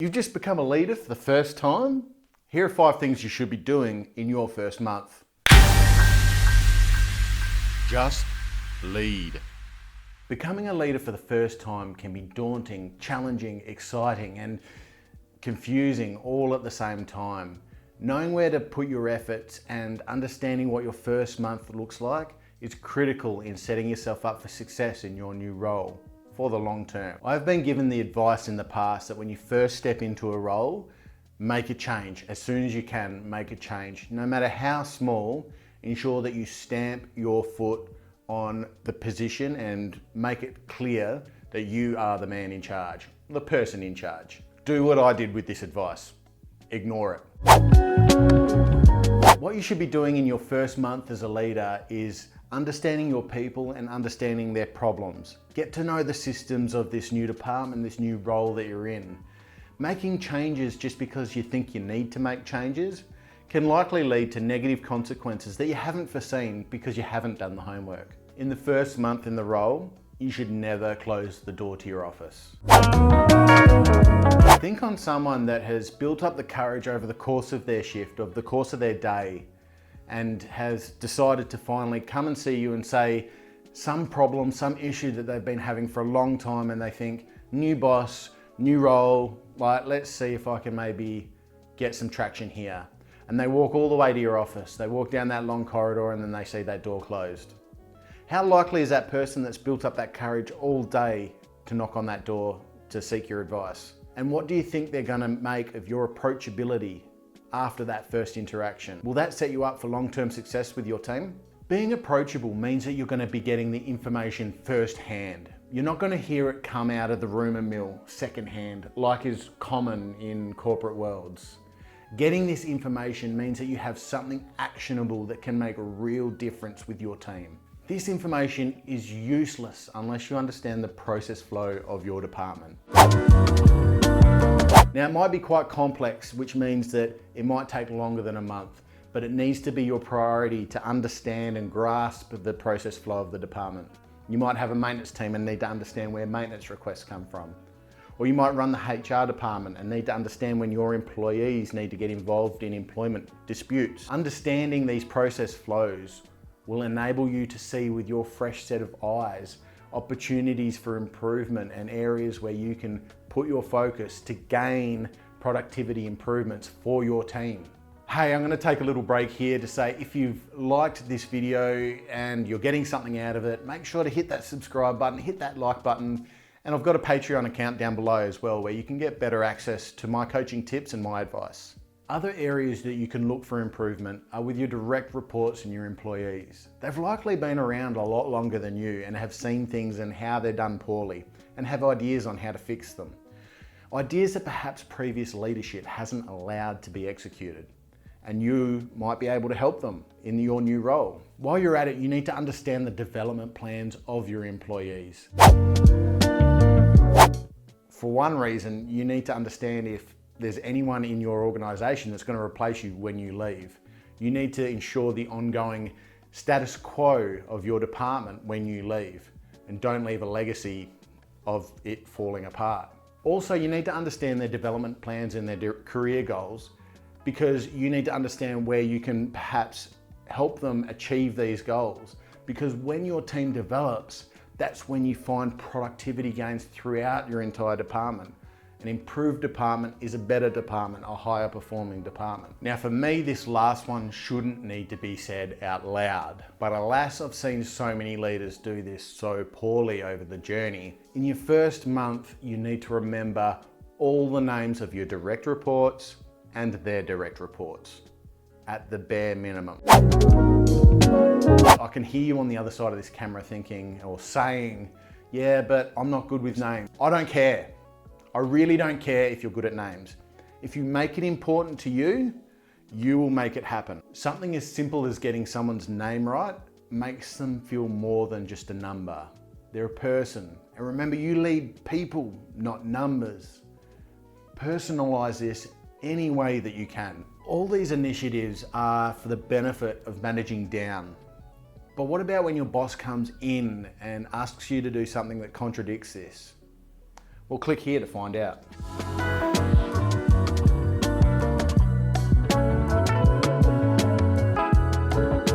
You've just become a leader for the first time? Here are 5 things you should be doing in your first month. Just lead. Becoming a leader for the first time can be daunting, challenging, exciting, and confusing all at the same time. Knowing where to put your efforts and understanding what your first month looks like is critical in setting yourself up for success in your new role for the long term. I've been given the advice in the past that when you first step into a role, make a change. As soon as you can, make a change. No matter how small, ensure that you stamp your foot on the position and make it clear that you are the man in charge, the person in charge. Do what I did with this advice. Ignore it. What you should be doing in your first month as a leader is understanding your people and understanding their problems. Get to know the systems of this new department, this new role that you're in. Making changes just because you think you need to make changes can likely lead to negative consequences that you haven't foreseen because you haven't done the homework. In the first month in the role, you should never close the door to your office. Think on someone that has built up the courage over the course of their shift, over the course of their day, and has decided to finally come and see you and say some problem, some issue that they've been having for a long time, and they think, new boss, new role, like, let's see if I can maybe get some traction here. And they walk all the way to your office. They walk down that long corridor and then they see that door closed. How likely is that person that's built up that courage all day to knock on that door to seek your advice? And what do you think they're gonna make of your approachability after that first interaction? Will that set you up for long-term success with your team? Being approachable means that you're going to be getting the information firsthand. You're not going to hear it come out of the rumour mill secondhand, like is common in corporate worlds. Getting this information means that you have something actionable that can make a real difference with your team. This information is useless unless you understand the process flow of your department. Now, it might be quite complex, which means that it might take longer than a month, but it needs to be your priority to understand and grasp the process flow of the department. You might have a maintenance team and need to understand where maintenance requests come from. Or you might run the HR department and need to understand when your employees need to get involved in employment disputes. Understanding these process flows will enable you to see with your fresh set of eyes opportunities for improvement and areas where you can put your focus to gain productivity improvements for your team. Hey, I'm going to take a little break here to say if you've liked this video and you're getting something out of it, make sure to hit that subscribe button, hit that like button, and I've got a Patreon account down below as well where you can get better access to my coaching tips and my advice. Other areas that you can look for improvement are with your direct reports and your employees. They've likely been around a lot longer than you and have seen things and how they're done poorly and have ideas on how to fix them. Ideas that perhaps previous leadership hasn't allowed to be executed, and you might be able to help them in your new role. While you're at it, you need to understand the development plans of your employees. For one reason, you need to understand if there's anyone in your organization that's going to replace you when you leave. You need to ensure the ongoing status quo of your department when you leave, and don't leave a legacy of it falling apart. Also, you need to understand their development plans and their career goals, because you need to understand where you can perhaps help them achieve these goals. Because when your team develops, that's when you find productivity gains throughout your entire department. An improved department is a better department, a higher performing department. Now, for me, this last one shouldn't need to be said out loud, but alas, I've seen so many leaders do this so poorly over the journey. In your first month, you need to remember all the names of your direct reports and their direct reports, at the bare minimum. I can hear you on the other side of this camera thinking or saying, yeah, but I'm not good with names. I don't care. I really don't care if you're good at names. If you make it important to you, you will make it happen. Something as simple as getting someone's name right makes them feel more than just a number. They're a person. And remember, you lead people, not numbers. Personalize this any way that you can. All these initiatives are for the benefit of managing down. But what about when your boss comes in and asks you to do something that contradicts this? Well, click here to find out.